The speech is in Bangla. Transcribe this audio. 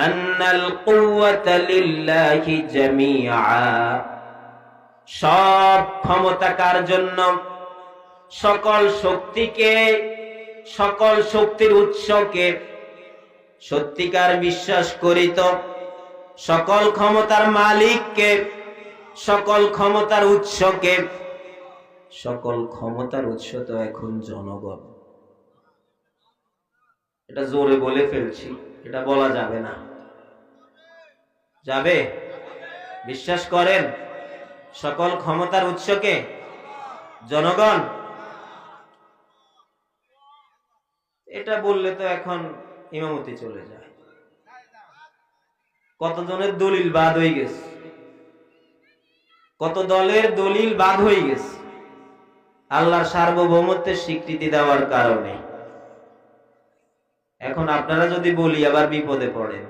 আন্নাল কুওয়াতা লিল্লাহি জামিআ, সব ক্ষমতা কার জন্য? সকল শক্তিকে, সকল শক্তির উৎসকে সত্যিকার বিশ্বাস করি তো সকল ক্ষমতার মালিককে, সকল ক্ষমতার উৎসকে। সকল ক্ষমতার উৎস তো এখন জনগণ। এটা জোরে বলে ফেলছি, এটা বলা যাবে না। যাবে? বিশ্বাস করেন সকল ক্ষমতার উৎসকে জনগণ? এটা বললে তো এখন ইমামতি চলে যায়। কতজনের দলিল বাদ হয়ে গেছে, কত দলের দলিল বাদ হয়ে গেছে আল্লাহর সার্বভৌমত্বের স্বীকৃতি দেওয়ার কারণে। এখন আপনারা যদি বলি আবার বিপদে পড়েন।